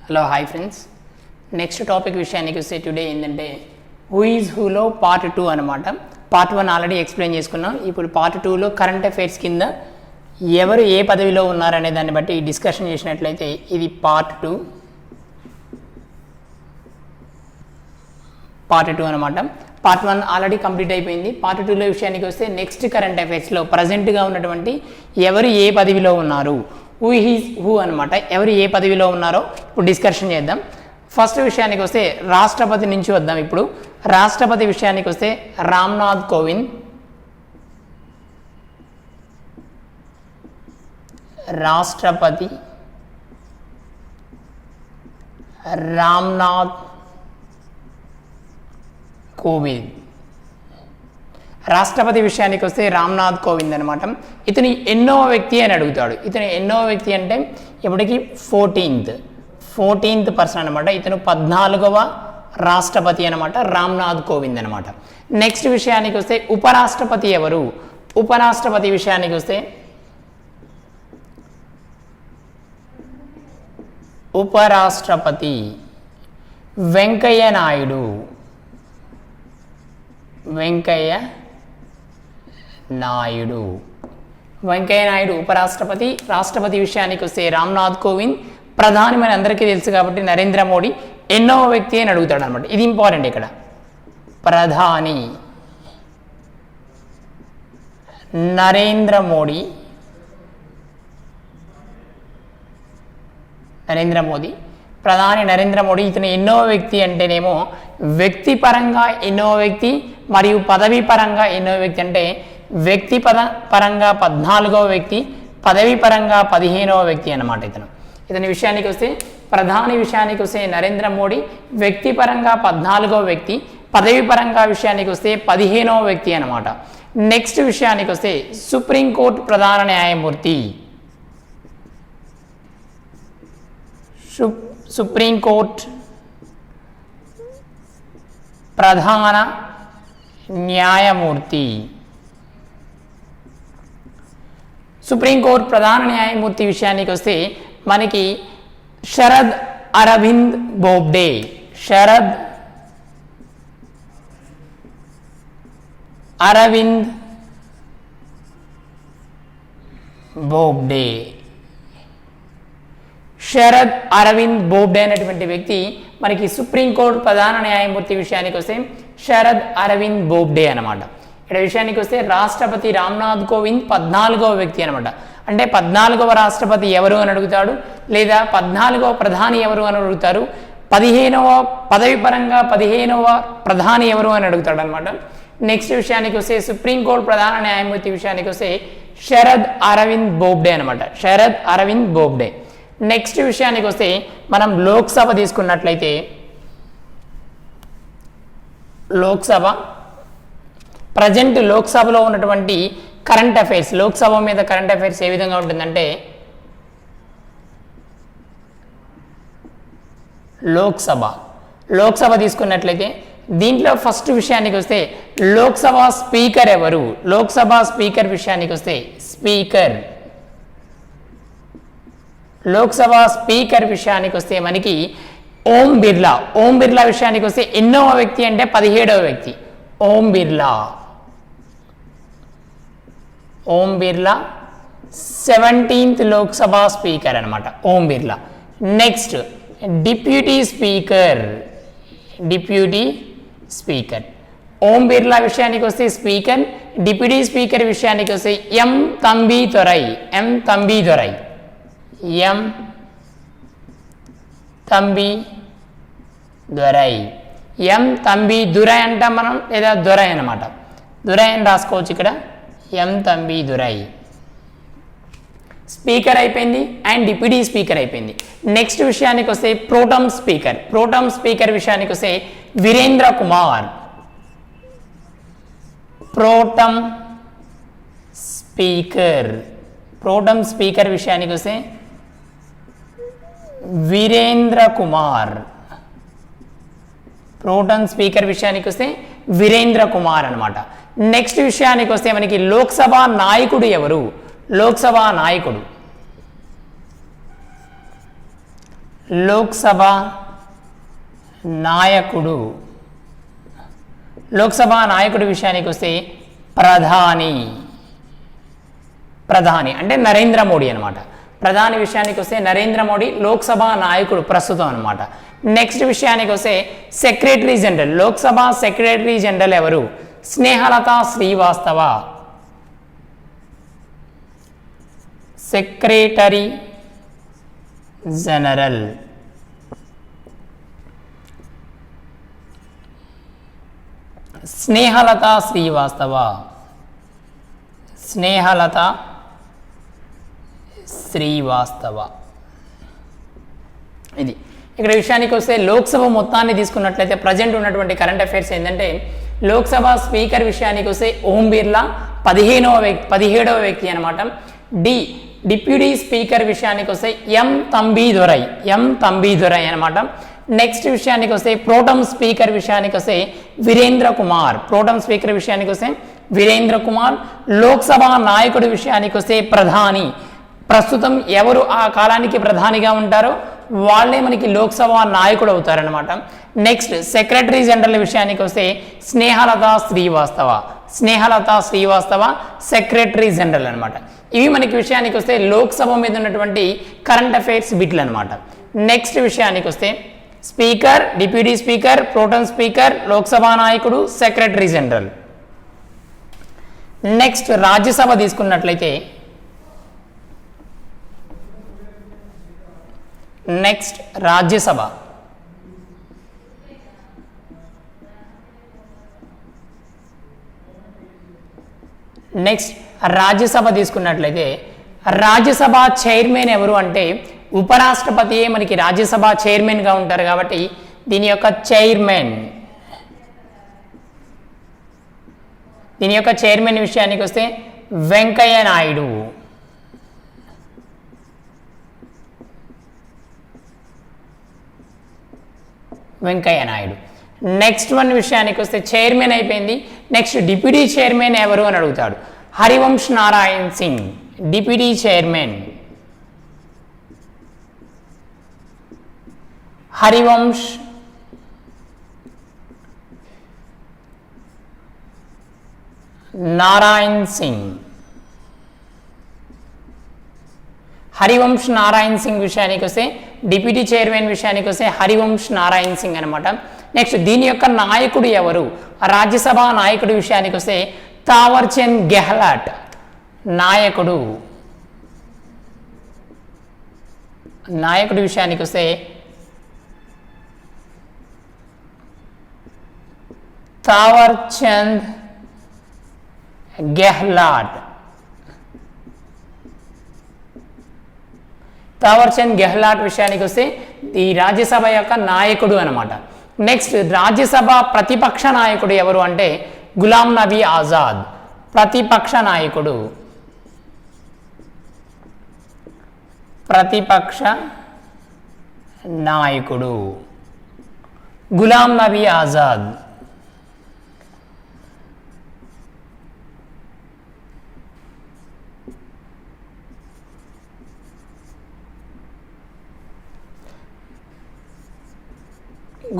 Hello hi friends, next topic విషయానికి వస్తే today ఏంటంటే హూ ఈజ్ హూలో పార్ట్ 2 అనమాట. పార్ట్ 1 ఆల్రెడీ ఎక్స్ప్లెయిన్ చేసుకున్నాం. ఇప్పుడు పార్ట్ 2లో కరెంట్ అఫైర్స్ కింద ఎవరు ఏ పదవిలో ఉన్నారనే దాన్ని బట్టి డిస్కషన్ చేసినట్లయితే ఇది పార్ట్ 2 అనమాట. పార్ట్ 1 ఆల్రెడీ కంప్లీట్ అయిపోయింది. పార్ట్ 2లో విషయానికి వస్తే నెక్స్ట్ కరెంట్ అఫైర్స్లో ప్రజెంట్గా ఉన్నటువంటి ఎవరు ఏ పదవిలో ఉన్నారు, హూ ఈజ్ హూ అనమాట, ఎవరు ఏ పదవిలో ఉన్నారో ఇప్పుడు డిస్కషన్ చేద్దాం. ఫస్ట్ విషయానికి వస్తే రాష్ట్రపతి నుంచి వద్దాం. ఇప్పుడు రాష్ట్రపతి విషయానికి వస్తే రామ్నాథ్ కోవింద్, రాష్ట్రపతి రామ్నాథ్ కోవింద్. రాష్ట్రపతి విషయానికి వస్తే రామ్నాథ్ కోవింద్ అనమాట. ఇతని ఎన్నో వ్యక్తి అని అడుగుతాడు. ఇతని ఎన్నో వ్యక్తి అంటే ఇప్పటికి 14th పర్సన్ అనమాట. ఇతను 14వ రాష్ట్రపతి అనమాట, రామ్నాథ్ కోవింద్ అనమాట. నెక్స్ట్ విషయానికి వస్తే ఉపరాష్ట్రపతి ఎవరు? ఉపరాష్ట్రపతి విషయానికి వస్తే ఉపరాష్ట్రపతి వెంకయ్య నాయుడు. వెంకయ్య నాయుడు ఉపరాష్ట్రపతి. రాష్ట్రపతి విషయానికి వస్తే రామ్నాథ్ కోవింద్. ప్రధాని మన అందరికీ తెలుసు కాబట్టి నరేంద్ర మోడీ ఎన్నో వ్యక్తి అని అడుగుతాడు అనమాట. ఇది ఇంపార్టెంట్. ఇక్కడ ప్రధాని నరేంద్ర మోదీ, ప్రధాని నరేంద్ర మోడీ. ఇతను ఎన్నో వ్యక్తి అంటేనేమో వ్యక్తిపరంగా ఎన్నో వ్యక్తి మరియు పదవి పరంగా ఎన్నో వ్యక్తి. అంటే వ్యక్తి పరంగా 14వ వ్యక్తి, పదవి పరంగా 15వ వ్యక్తి అన్నమాట. ఇతని విషయానికి వస్తే ప్రధాని విషయానికి వస్తే నరేంద్ర మోడీ, వ్యక్తిపరంగా 14వ వ్యక్తి, పదవి పరంగా విషయానికి వస్తే 15వ వ్యక్తి అన్నమాట. నెక్స్ట్ విషయానికి వస్తే సుప్రీంకోర్టు ప్రధాన న్యాయమూర్తి. సుప్రీంకోర్టు ప్రధాన న్యాయమూర్తి. సుప్రీంకోర్టు ప్రధాన న్యాయమూర్తి విషయానికి వస్తే మనకి శరద్ అరవింద్ బోబ్డే. శరద్ అరవింద్ బోబ్డే. శరద్ అరవింద్ బోబ్డే అనేటువంటి వ్యక్తి మనకి సుప్రీంకోర్టు ప్రధాన న్యాయమూర్తి విషయానికి వస్తే శరద్ అరవింద్ బోబ్డే అనమాట. ఇక్కడ విషయానికి వస్తే రాష్ట్రపతి రామ్నాథ్ కోవింద్ 14వ వ్యక్తి అనమాట. అంటే 14వ రాష్ట్రపతి ఎవరు అని అడుగుతాడు, లేదా 14వ ప్రధాని ఎవరు అని అడుగుతారు, 15వ పదవి పరంగా 15వ ప్రధాని ఎవరు అని అడుగుతాడు అనమాట. నెక్స్ట్ విషయానికి వస్తే సుప్రీంకోర్టు ప్రధాన న్యాయమూర్తి విషయానికి వస్తే శరద్ అరవింద్ బోబ్డే అనమాట. శరద్ అరవింద్ బోబ్డే. నెక్స్ట్ విషయానికి వస్తే మనం లోక్సభ తీసుకున్నట్లయితే లోక్సభ ప్రజెంట్ లోక్సభలో ఉన్నటువంటి కరెంట్ అఫైర్స్, లోక్సభ మీద కరెంట్ అఫైర్స్ ఏ విధంగా ఉంటుందంటే లోక్సభ తీసుకున్నట్లయితే దీంట్లో ఫస్ట్ విషయానికి వస్తే లోక్సభ స్పీకర్ ఎవరు? లోక్సభ స్పీకర్ విషయానికి వస్తే లోక్సభ స్పీకర్ విషయానికి వస్తే మనకి ఓం బిర్లా విషయానికి వస్తే ఎన్నో వ్యక్తి అంటే 17వ వ్యక్తి. ఓం బిర్లా 17th లోక్సభ స్పీకర్ అనమాట, Om Birla. Next deputy speaker. Om Birla విషయానికి వస్తే స్పీకర్. డిప్యూటీ స్పీకర్ విషయానికి వస్తే ఎం తంబిదురై. ఎం తంబిదురై అంటాం మనం, లేదా దొరై అనమాట. దొరై అని రాసుకోవచ్చు ఇక్కడ, ఎం తంబిదురై. స్పీకర్ అయిపోయింది అండ్ డిప్యూటీ స్పీకర్ అయిపోయింది. నెక్స్ట్ విషయానికి వస్తే ప్రోటమ్ స్పీకర్ విషయానికి వస్తే వీరేంద్ర కుమార్. ప్రోటమ్ స్పీకర్ విషయానికి వస్తే వీరేంద్ర కుమార్. ప్రోటమ్ స్పీకర్ విషయానికి వస్తే వీరేంద్ర కుమార్ అనమాట. నెక్స్ట్ విషయానికి వస్తే మనకి లోక్సభ నాయకుడు ఎవరు? లోక్సభ నాయకుడు లోక్సభ నాయకుడు, లోక్సభ నాయకుడి విషయానికి వస్తే ప్రధాని, ప్రధాని అంటే నరేంద్ర మోడీ అనమాట. ప్రధాని విషయానికి వస్తే నరేంద్ర మోడీ లోక్సభ నాయకుడు ప్రస్తుతం అనమాట. నెక్స్ట్ విషయానికి వస్తే secretary general, Lok Sabha secretary general ఎవరు? Snehlata Srivastava, secretary general. స్నేహలత శ్రీవాస్తవ, స్నేహలత శ్రీవాస్తవ. ఇది ఇక్కడ విషయానికి వస్తే లోక్సభ మొత్తాన్ని తీసుకున్నట్లయితే ప్రజెంట్ ఉన్నటువంటి కరెంట్ అఫైర్స్ ఏంటంటే లోక్సభ స్పీకర్ విషయానికి వస్తే ఓం బిర్లా 17వ వ్యక్తి అనమాట. డిప్యూటీ స్పీకర్ విషయానికి వస్తే ఎం తంబిదురై అనమాట. నెక్స్ట్ విషయానికి వస్తే ప్రోటమ్ స్పీకర్ విషయానికి వస్తే వీరేంద్ర కుమార్, ప్రోటమ్ స్పీకర్ విషయానికి వస్తే వీరేంద్ర కుమార్. లోక్సభ నాయకుడి విషయానికి వస్తే ప్రధాని, ప్రస్తుతం ఎవరు ఆ కాలానికి ప్రధానిగా ఉంటారో వాళ్ళే మనకి లోక్సభ నాయకుడు అవుతారనమాట. నెక్స్ట్ సెక్రటరీ జనరల్ విషయానికి వస్తే స్నేహలత శ్రీవాస్తవ సెక్రటరీ జనరల్ అనమాట. ఇవి మనకి విషయానికి వస్తే లోక్సభ మీద ఉన్నటువంటి కరెంట్ అఫైర్స్ బిట్లు అనమాట. నెక్స్ట్ విషయానికి వస్తే speaker, deputy speaker, pro tem speaker, Lok Sabha నాయకుడు, సెక్రటరీ జనరల్. నెక్స్ట్ రాజ్యసభ తీసుకున్నట్లయితే నెక్స్ట్ రాజ్యసభ, తీసుకున్నట్లయితే రాజ్యసభ చైర్మన్ ఎవరు అంటే ఉపరాష్ట్రపతియే మనకి రాజ్యసభ చైర్మన్గా ఉంటారు కాబట్టి దీని యొక్క చైర్మన్ విషయానికి వస్తే వెంకయ్య నాయుడు. నెక్స్ట్ వన్ విషయానికి వస్తే చైర్మన్ అయిపోయింది. నెక్స్ట్ డిప్యూటీ చైర్మన్ ఎవరు అని అడుగుతాడు. Harivansh Narayan Singh deputy chairman. హరివంశ్ నారాయణ్ సింగ్. హరివంశ్ నారాయణ్ సింగ్ విషయానికి వస్తే డిప్యూటీ చైర్మన్ విషయానికి వస్తే హరివంశ్ నారాయణ్ సింగ్ అనమాట. నెక్స్ట్ దీని యొక్క నాయకుడు ఎవరు? రాజ్యసభ నాయకుడి విషయానికి వస్తే తావర్చంద్ గెహ్లాట్ నాయకుడి విషయానికి వస్తే తావర్చంద్ గెహ్లాట్. తావర్చంద్ గెహ్లాట్ విషయానికి వస్తే ఈ రాజ్యసభ యొక్క నాయకుడు అనమాట. నెక్స్ట్ రాజ్యసభ ప్రతిపక్ష నాయకుడు ఎవరు అంటే గులాం నబీ ఆజాద్. ప్రతిపక్ష నాయకుడు గులాం నబీ ఆజాద్.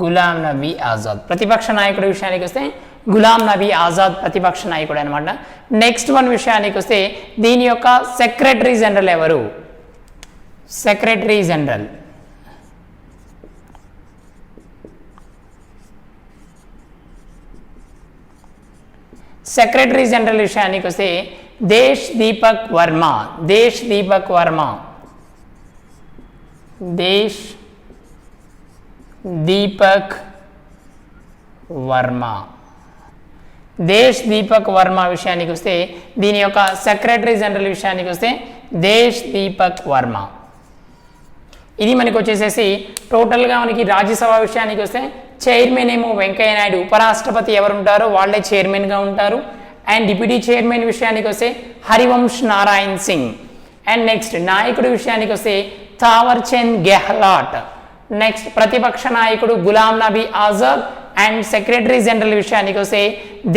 గులాం నబీ ఆజాద్ ప్రతిపక్ష నాయకుడి విషయానికి వస్తే గులాం నబీ ఆజాద్ ప్రతిపక్ష నాయకుడు అనమాట. నెక్స్ట్ వన్ విషయానికి వస్తే దీని యొక్క సెక్రటరీ జనరల్ ఎవరు? సెక్రటరీ జనరల్ విషయానికి వస్తే దేశ్ దీపక్ వర్మ విషయానికి వస్తే దీని యొక్క సెక్రటరీ జనరల్ విషయానికి వస్తే దేశ్ దీపక్ వర్మ. ఇది మనకి వచ్చేసేసి టోటల్గా మనకి రాజ్యసభ విషయానికి వస్తే చైర్మన్ ఏమో వెంకయ్య నాయుడు, ఉపరాష్ట్రపతి ఎవరు ఉంటారో వాళ్ళే చైర్మన్గా ఉంటారు. అండ్ డిప్యూటీ చైర్మన్ విషయానికి వస్తే హరివంశ్ నారాయణ్ సింగ్. అండ్ నెక్స్ట్ నాయకుడి విషయానికి వస్తే తావర్చంద్ గెహ్లాట్. నెక్స్ట్ ప్రతిపక్ష నాయకుడు Ghulam Nabi Azad. And secretary general విషయానికి వస్తే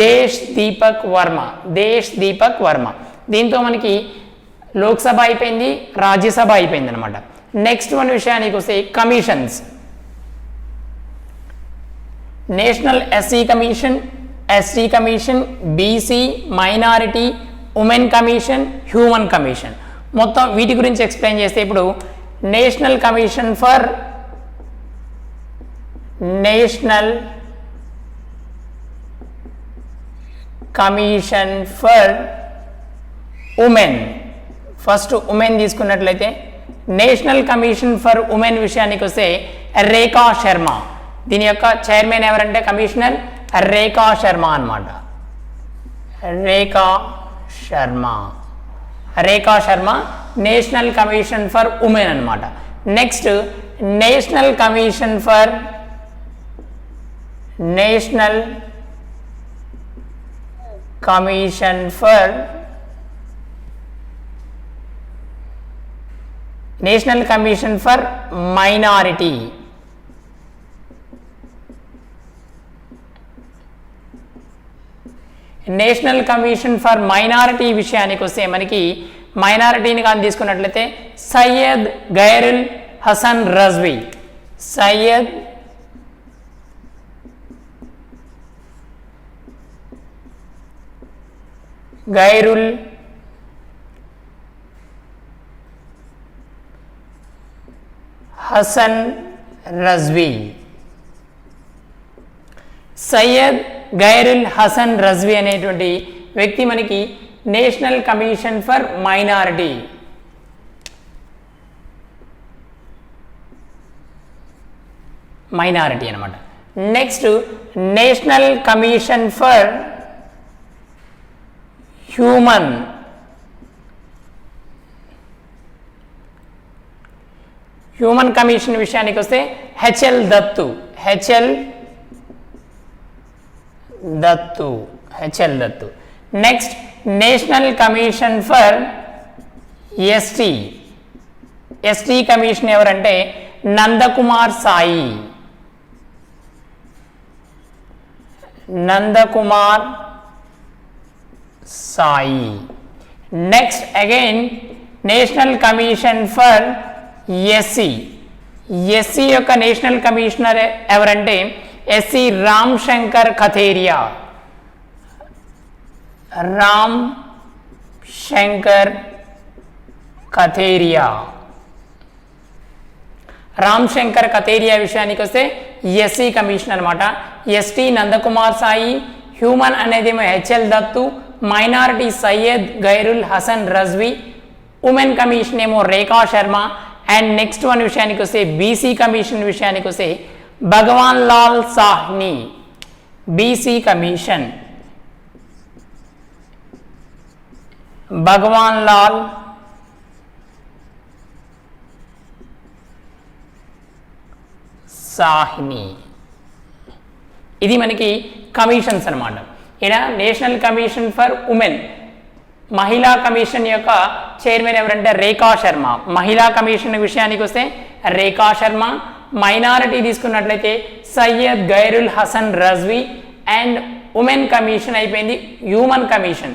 దేశ్ దీపక్ వర్మ. దీంతో మనకి లోక్సభ అయిపోయింది, రాజ్యసభ అయిపోయింది అనమాట. నెక్స్ట్ వన్ విషయానికి వస్తే commissions. National SC commission, ST commission, BC, minority, women commission, human commission. మొత్తం వీటి గురించి ఎక్స్ప్లెయిన్ చేస్తే ఇప్పుడు national commission for women. First women తీసుకున్నట్లయితే నేషనల్ కమిషన్ ఫర్ ఉమెన్ విషయానికి వస్తే రేఖా శర్మ. దీని యొక్క చైర్మన్ ఎవరంటే కమిషనర్ రేఖా శర్మ అన్నమాట. Rekha Sharma national commission for women అన్నమాట. Next national commission for minority. National commission for minority విషయానికి వస్తే మనకి మైనారిటీని కానీ తీసుకున్నట్లయితే సయ్యద్ గైరుల్ హసన్ రజ్వీ. సయ్యద్ గైరుల్ హసన్ రజ్వీ. సయ్యద్ గైరుల్ హసన్ రజ్వీ అనేటువంటి వ్యక్తి మనకి నేషనల్ కమిషన్ ఫర్ మైనారిటీ. అనమాట. Next national commission for human commission విషయానికి వస్తే H L Dattu. Next national commission for ST commission ఎవరంటే Nandkumar Sai. Next again national commission for SC యొక్క నేషనల్ కమిషనర్ ఎవరంటే ఎస్సీ రామ్ శంకర్ కథేరియా. రామ్ శంకర్ కథేరియా విషయానికి వస్తే ఎస్సీ కమిషన్ అనమాట. ఎస్టీ నందకుమార్ సాయి, హ్యూమన్ అనేదేమో H L Dattu, minority Syed Gairul Hasan Rizvi, women commission ఏమో Rekha Sharma. And next one విషయానికి వస్తే బీసీ కమిషన్ విషయానికి వస్తే భగవాన్ లాల్ సాహ్ని. బీసీ కమిషన్ భగవాన్ లాల్ సాహ్ని. ఇది మనకి కమిషన్స్ అన్నమాట. ఇక్కడ నేషనల్ కమిషన్ ఫర్ ఉమెన్ మహిళా కమిషన్ యొక్క చైర్మన్ ఎవరంటే రేఖా శర్మ. మహిళా కమిషన్ విషయానికి వస్తే రేఖా శర్మ. మైనారిటీ తీసుకున్నట్లయితే Syed Gairul Hasan Rizvi. And women commission అయిపోయింది. హ్యూమన్ కమిషన్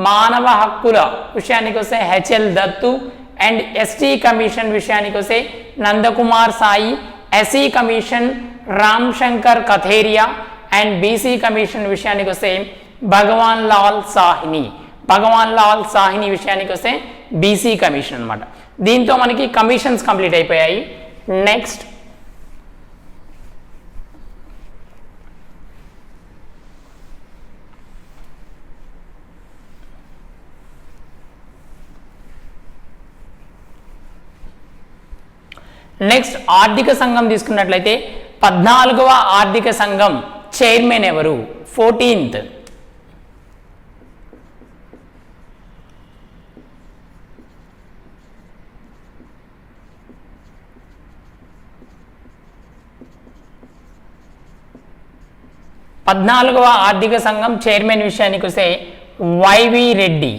మానవ హక్కుల విషయానికి వస్తే H L Dattu. And ST commission విషయానికి వస్తే Nandkumar Sai. SC commission Ram Shankar Katheria. And BC commission విషయానికి వస్తే భగవాన్ లాల్ సాహ్ని విషయానికి వస్తే బీసీ కమిషన్ అనమాట. దీంతో మనకి కమిషన్స్ కంప్లీట్ అయిపోయాయి. నెక్స్ట్ ఆర్థిక సంఘం తీసుకున్నట్లయితే 14వ ఆర్థిక సంఘం చైర్మన్ ఎవరు? 14th. ఆర్థిక సంఘం చైర్మన్ విషయానికి వస్తే వైవి రెడ్డి.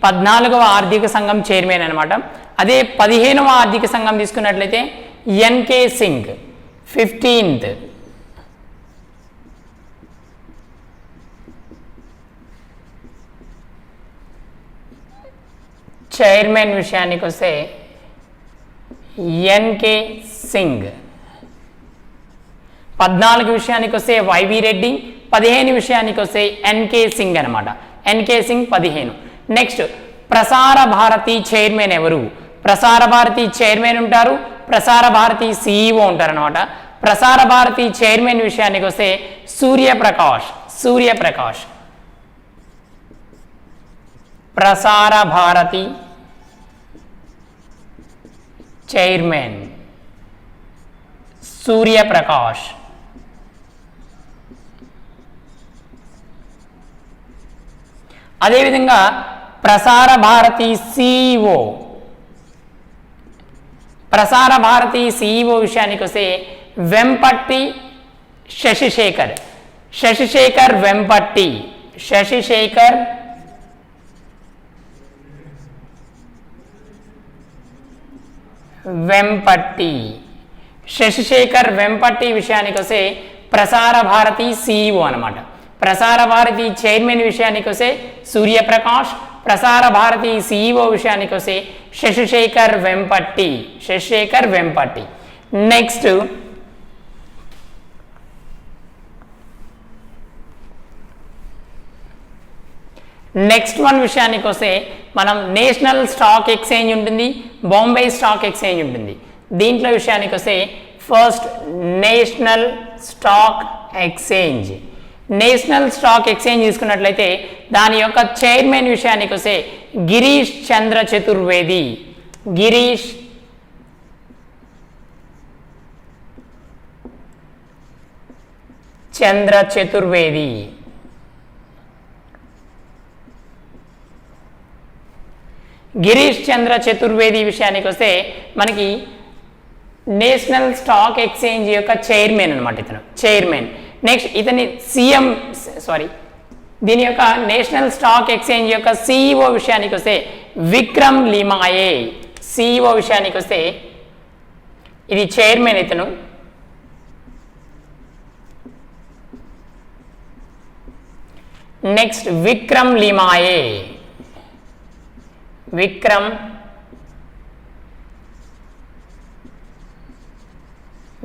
14వ ఆర్థిక సంఘం చైర్మన్ అనమాట. అదే 15వ ఆర్థిక సంఘం తీసుకున్నట్లయితే ఎన్కే సింగ్ 15th. చైర్మన్ విషయానికి వస్తే ఎన్కే సింగ్. 14 విషయానికి వస్తే వైవి రెడ్డి. 15 విషయానికి వస్తే ఎన్కే సింగ్ అనమాట. NK Singh 15. Next Prasar Bharati chairman ఎవరు? ప్రసార భారతి చైర్మన్ ఉంటారు, ప్రసార భారతి సిఇఓ ఉంటారు అనమాట. ప్రసార భారతి చైర్మన్ విషయానికి వస్తే సూర్యప్రకాష్. సూర్యప్రకాష్. ప్రసార భారతి చైర్మన్ సూర్యప్రకాష్. అదేవిధంగా ప్రసార భారతి సిఇఓ. ప్రసార భారతి సిఇఓ విషయానికి వస్తే వెంపట్టి శశిశేఖర్. శశిశేఖర్ వెంపట్టి. శశిశేఖర్ వెంపట్టి. శశిశేఖర్ వెంపట్టి విషయానికి వస్తే ప్రసార భారతి సిఇఓ అనమాట. ప్రసార భారతి చైర్మన్ విషయానికి వస్తే సూర్యప్రకాష్. ప్రసార భారతి సిఇఓ విషయానికి వస్తే శశిశేఖర్ వెంపట్టి. శశిశేఖర్ వెంపట్టి. నెక్స్ట్ వన్ విషయానికి వస్తే మనం నేషనల్ స్టాక్ ఎక్స్చేంజ్ ఉంటుంది, బాంబే స్టాక్ ఎక్స్చేంజ్ ఉంటుంది. దీంట్లో విషయానికి వస్తే first national stock exchange. National stock exchange తీసుకున్నట్లయితే దాని యొక్క చైర్మన్ విషయానికి వస్తే గిరీష్ చంద్ర చతుర్వేది. గిరీష్ చంద్ర చతుర్వేది. గిరీష్ చంద్ర చతుర్వేది విషయానికి వస్తే మనకి నేషనల్ స్టాక్ ఎక్స్చేంజ్ యొక్క చైర్మన్ అనమాట. ఇతను చైర్మన్. నెక్స్ట్ ఇతని దీని యొక్క నేషనల్ స్టాక్ ఎక్స్చేంజ్ యొక్క సిఇఓ విషయానికి వస్తే విక్రమ్ లిమాయే. సిఇఓ విషయానికి వస్తే ఇది చైర్మన్ ఇతను. నెక్స్ట్ విక్రమ్ లిమాయే.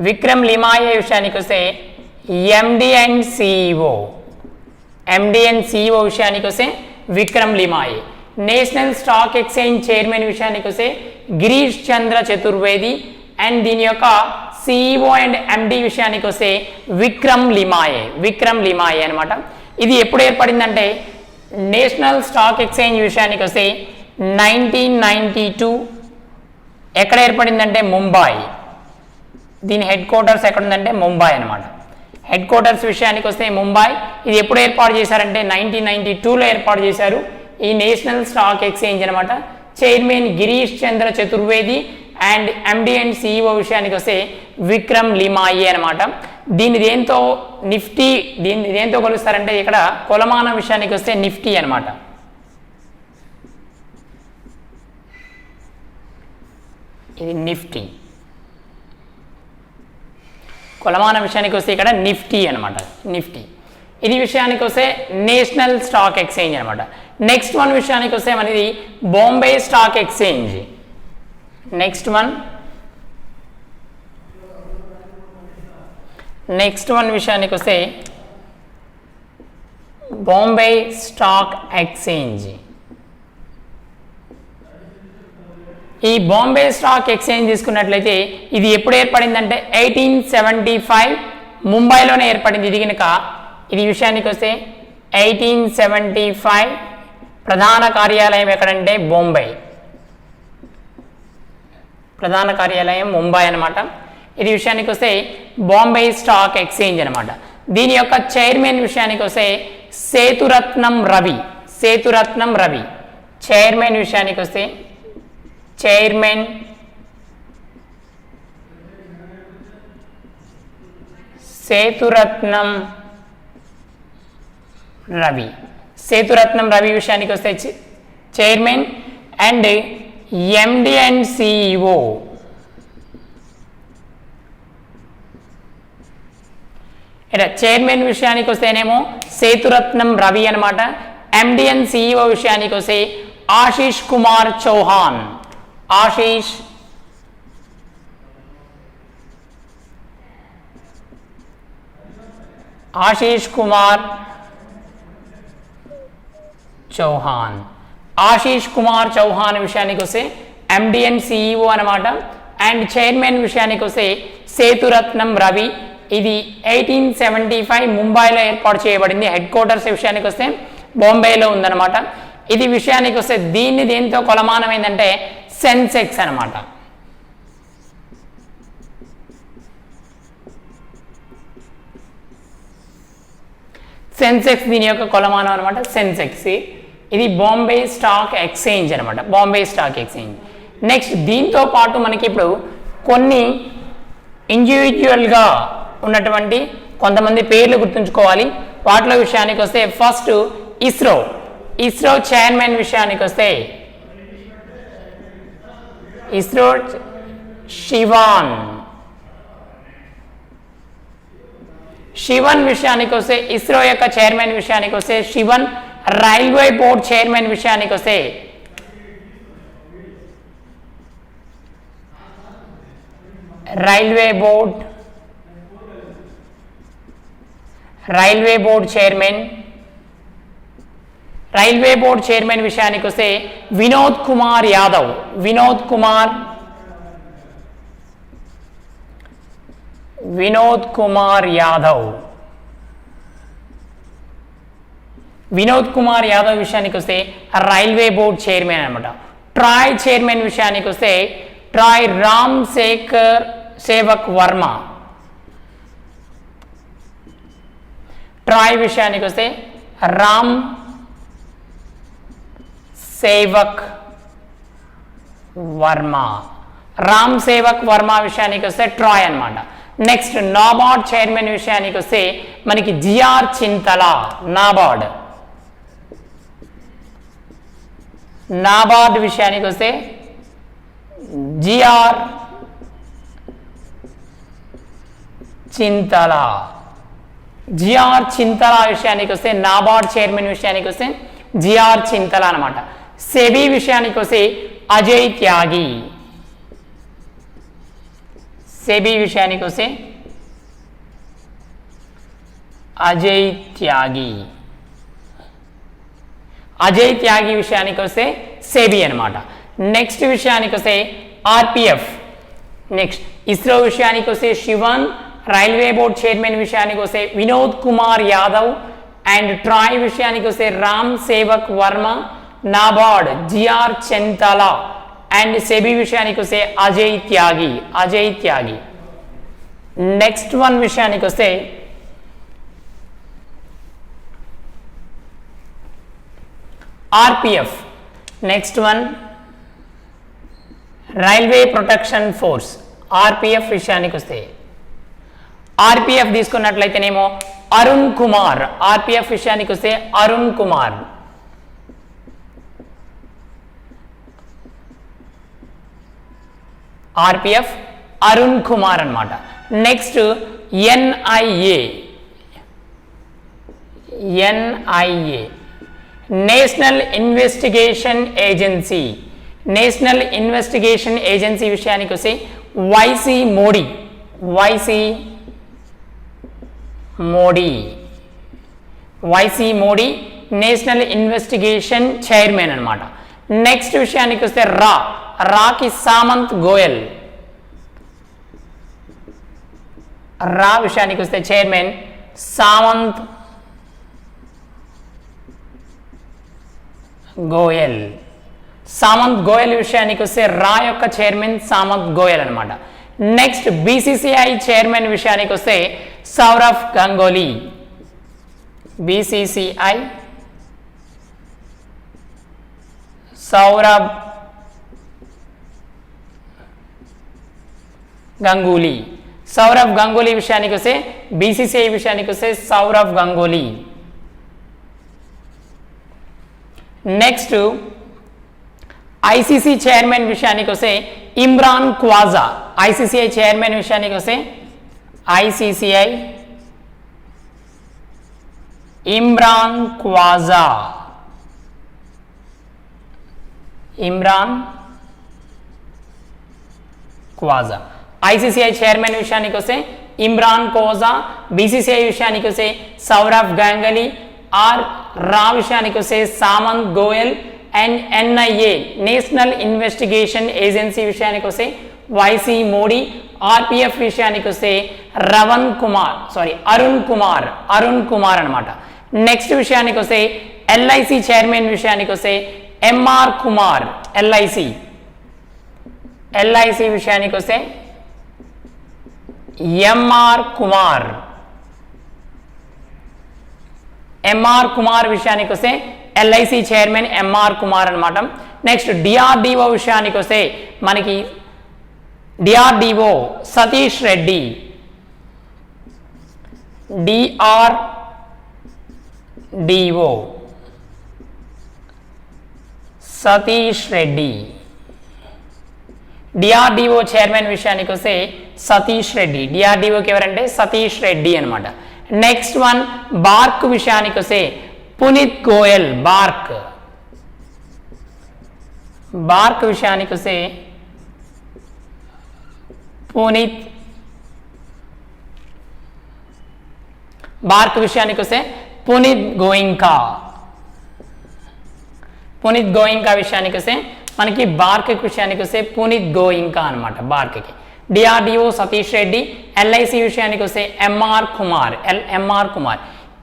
విక్రమ్ లిమాయే విషయానికి వస్తే MD and CEO. MD and CEO విషయానికి వస్తే Vikram Limaye. National stock exchange chairman విషయానికి వస్తే గిరీష్ చంద్ర చతుర్వేది అండ్ దీని యొక్క సిఇఓ అండ్ ఎండి విషయానికి వస్తే విక్రమ్ లిమాయే. విక్రమ్ లిమాయే అనమాట. ఇది ఎప్పుడు ఏర్పడిందంటే నేషనల్ స్టాక్ ఎక్స్చేంజ్ విషయానికి వస్తే 1992 ఎక్కడ ఏర్పడిందంటే ముంబై. దీని హెడ్ క్వార్టర్స్ ఎక్కడ ఉందంటే ముంబై అనమాట. హెడ్ క్వార్టర్స్ విషయానికి వస్తే ముంబై. ఇది ఎప్పుడు ఏర్పాటు చేశారంటే 1992లో ఏర్పాటు చేశారు ఈ నేషనల్ స్టాక్ ఎక్స్చేంజ్ అనమాట. Chairman Girish Chandra Chaturvedi and MD and CEO విషయానికి వస్తే విక్రమ్ లిమాయే అనమాట. దీన్ని దేంతో కొలుస్తారంటే ఇక్కడ కొలమానం విషయానికి వస్తే నిఫ్టీ అనమాట. ఇది నిఫ్టీ. కొలమానం విషయానికి వస్తే ఇక్కడ నిఫ్టీ అనమాట. నిఫ్టీ. ఇది విషయానికి వస్తే నేషనల్ స్టాక్ ఎక్స్చేంజ్ అనమాట. నెక్స్ట్ వన్ విషయానికి వస్తే మనది Bombay stock exchange. Next one విషయానికి వస్తే బాంబే స్టాక్ ఎక్స్చేంజ్. ఈ బాంబే స్టాక్ ఎక్స్చేంజ్ తీసుకున్నట్లయితే ఇది ఎప్పుడు ఏర్పడిందంటే 1875 ముంబైలోనే ఏర్పడింది. ఇది కనుక ఇది విషయానికి వస్తే 1875 ప్రధాన కార్యాలయం ఎక్కడంటే బొంబై. ప్రధాన కార్యాలయం ముంబై అనమాట. ఇది విషయానికి వస్తే బాంబే స్టాక్ ఎక్స్చేంజ్ అనమాట. దీని యొక్క చైర్మన్ విషయానికి వస్తే సేతురత్నం రవి. సేతురత్నం రవి. చైర్మన్ విషయానికి వస్తే చైర్మన్ సేతురత్నం రవి. సేతురత్నం రవి విషయానికి వస్తే chairman and MD and CEO. ఇక్కడ చైర్మన్ విషయానికి వస్తేనేమో సేతురత్నం రవి అనమాట. ఎండి అండ్ సిఇఓ విషయానికి వస్తే ఆశీష్ కుమార్ చౌహాన్, ఆశీష్ కుమార్ చౌహాన్. ఆశీష్ కుమార్ చౌహాన్ విషయానికి వస్తే ఎండిఎన్ సిఇఓ అనమాట. అండ్ చైర్మన్ విషయానికి వస్తే సేతురత్నం రవి. ఇది 1875 ముంబైలో ఏర్పాటు చేయబడింది. హెడ్ క్వార్టర్స్ విషయానికి వస్తే బాంబేలో ఉందన్నమాట. ఇది విషయానికి వస్తే దీన్ని దేంతో కొలమానం ఏంటంటే సెన్సెక్స్ అనమాట. సెన్సెక్స్ దీని యొక్క కొలమానం అనమాట సెన్సెక్స్. ఇది బాంబే స్టాక్ ఎక్స్చేంజ్ అనమాట, బాంబే స్టాక్ ఎక్స్చేంజ్. నెక్స్ట్ దీంతో పాటు మనకి ఇప్పుడు కొన్ని ఇండివిజువల్గా ఉన్నటువంటి కొంతమంది పేర్లు గుర్తుంచుకోవాలి. వాటిలో విషయానికి వస్తే ఫస్ట్ ఇస్రో. ఇస్రో చైర్మన్ విషయానికి వస్తే ఇస్రో శివన్. శివన్ విషయానికి వస్తే ఇస్రో యొక్క చైర్మన్ విషయానికి వస్తే శివన్. రైల్వే బోర్డ్ చైర్మన్ విషయానికి వస్తే railway board chairman. Railway board chairman విషయానికి వస్తే వినోద్ కుమార్ యాదవ్. వినోద్ కుమార్ యాదవ్ విషయానికి వస్తే రైల్వే బోర్డ్ చైర్మన్ అనమాట. ట్రాయ్ చైర్మన్ విషయానికి వస్తే ట్రాయ్ రామ్ సేవక్ వర్మ. ట్రాయ్ విషయానికి వస్తే రామ్ సేవక్ వర్మ విషయానికి వస్తే ట్రాయ్ అనమాట. నెక్స్ట్ నాబార్డ్ చైర్మన్ విషయానికి వస్తే మనకి జిఆర్ చింతల. నాబార్డ్ విషయానికి వస్తే జిఆర్ చింతల. విషయానికి వస్తే నాబార్డ్ చైర్మన్ విషయానికి వస్తే జిఆర్ చింతల అనమాట. సెబీ విషయానికి వస్తే అజయ్ త్యాగి. సెబీ విషయానికి వస్తే అజయ్ త్యాగి విషయానికి వస్తే సెబీ అనమాట. నెక్స్ట్ విషయానికి వస్తే ఆర్పిఎఫ్. నెక్స్ట్ ఇస్రో విషయానికి వస్తే శివన్. రైల్వే బోర్డ్ చైర్మన్ విషయానికి వస్తే వినోద్ కుమార్ యాదవ్. అండ్ ట్రాయ్ విషయానికి వస్తే Ram Sevak Verma. NABARD GR Chintala. And SEBI విషయానికి వస్తే అజయ్ త్యాగి. నెక్స్ట్ వన్ విషయానికి వస్తే RPF. Next one railway protection force. RPF విషయానికి వస్తే ఆర్పిఎఫ్ తీసుకున్నట్లయితేనేమో అరుణ్ కుమార్. ఆర్పిఎఫ్ విషయానికి వస్తే అరుణ్ కుమార్. ఆర్పిఎఫ్ అరుణ్ కుమార్ అనమాట. Next NIA. National investigation agency విషయానికి వస్తే YC Modi national investigation chairman అనమాట. నెక్స్ట్ విషయానికి వస్తే రాకి సామంత్ గోయల్. విషయానికి వస్తే చైర్మన్ సామంత్ గోయల్ విషయానికి వస్తే యొక్క చైర్మన్ సామంత్ గోయల్ అనమాట. నెక్స్ట్ బీసీసీఐ చైర్మన్ విషయానికి వస్తే సౌరవ్ గంగూలీ. బీసీసీఐ సౌరవ్ గంగూలీ విషయానికి వస్తే బీసీసీఐ విషయానికి వస్తే Sourav Ganguly. Next ICC chairman విషయానికి వస్తే ఇమ్రాన్ ఖ్వాజా. ఐసీసీఐ చైర్మన్ విషయానికి వస్తే ఇమ్రాన్ ఖ్వాజా. ఇమ్రాన్ క్వాజా. ఐసీసీఐ చైర్మన్ విషయానికి వస్తే ఇమ్రాన్ కోజా. బీసీసీఐ విషయానికి వస్తే సౌరవ్ గంగూలీ. ఆర్ రా విషయానికి వస్తే Samant Goel. And NIA national investigation agency విషయానికి వస్తే వైసీ మోడీ. ఆర్పిఎఫ్ విషయానికి వస్తే అరుణ్ కుమార్ అనమాట. నెక్స్ట్ విషయానికి వస్తే ఎల్ఐసి చైర్మన్ విషయానికి వస్తే ఎంఆర్ కుమార్. ఎల్ఐసి విషయానికి వస్తే ఎంఆర్ కుమార్ విషయానికి వస్తే ఎల్ఐసి చైర్మన్ ఎంఆర్ కుమార్ అనమాట. నెక్స్ట్ డిఆర్డిఓ విషయానికి వస్తే మనకి DRDO Satish Reddy. DRDO Satish Reddy. DRDO chairman విషయానికి వస్తే సతీష్ రెడ్డి. డిఆర్డిఓకి ఎవరంటే సతీష్ రెడ్డి అనమాట. నెక్స్ట్ వన్ బార్క్ విషయానికి వస్తే పునీత్ గోయల్. బార్క్ విషయానికి వస్తే పునీత్ గోయింకా విషయానికి వస్తే మనకి బార్క్ విషయానికి వస్తే పునీత్ గోయింకా అనమాట. బార్క్కి డిఆర్డిఓ సతీష్ రెడ్డి. ఎల్ఐసి విషయానికి వస్తే ఎంఆర్ కుమార్.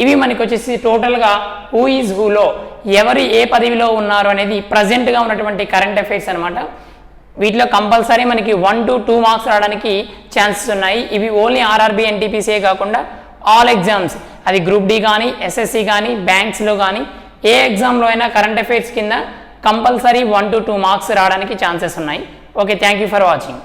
ఇవి మనకి వచ్చేసి టోటల్గా హూ ఈజ్ హూలో ఎవరు ఏ పదవిలో ఉన్నారు అనేది ప్రజెంట్గా ఉన్నటువంటి కరెంట్ అఫైర్స్ అనమాట. వీటిలో కంపల్సరీ మనకి 1 to 2 మార్క్స్ రావడానికి ఛాన్సెస్ ఉన్నాయి. ఇవి ఓన్లీ ఆర్ఆర్బీ ఎన్టీపీసీఏ కాకుండా ఆల్ ఎగ్జామ్స్, అది గ్రూప్ డి కానీ ఎస్ఎస్సి కానీ బ్యాంక్స్లో కానీ ఏ ఎగ్జామ్లో అయినా కరెంట్ అఫైర్స్ కింద కంపల్సరీ 1 to 2 మార్క్స్ రావడానికి ఛాన్సెస్ ఉన్నాయి. Okay, thank you for watching.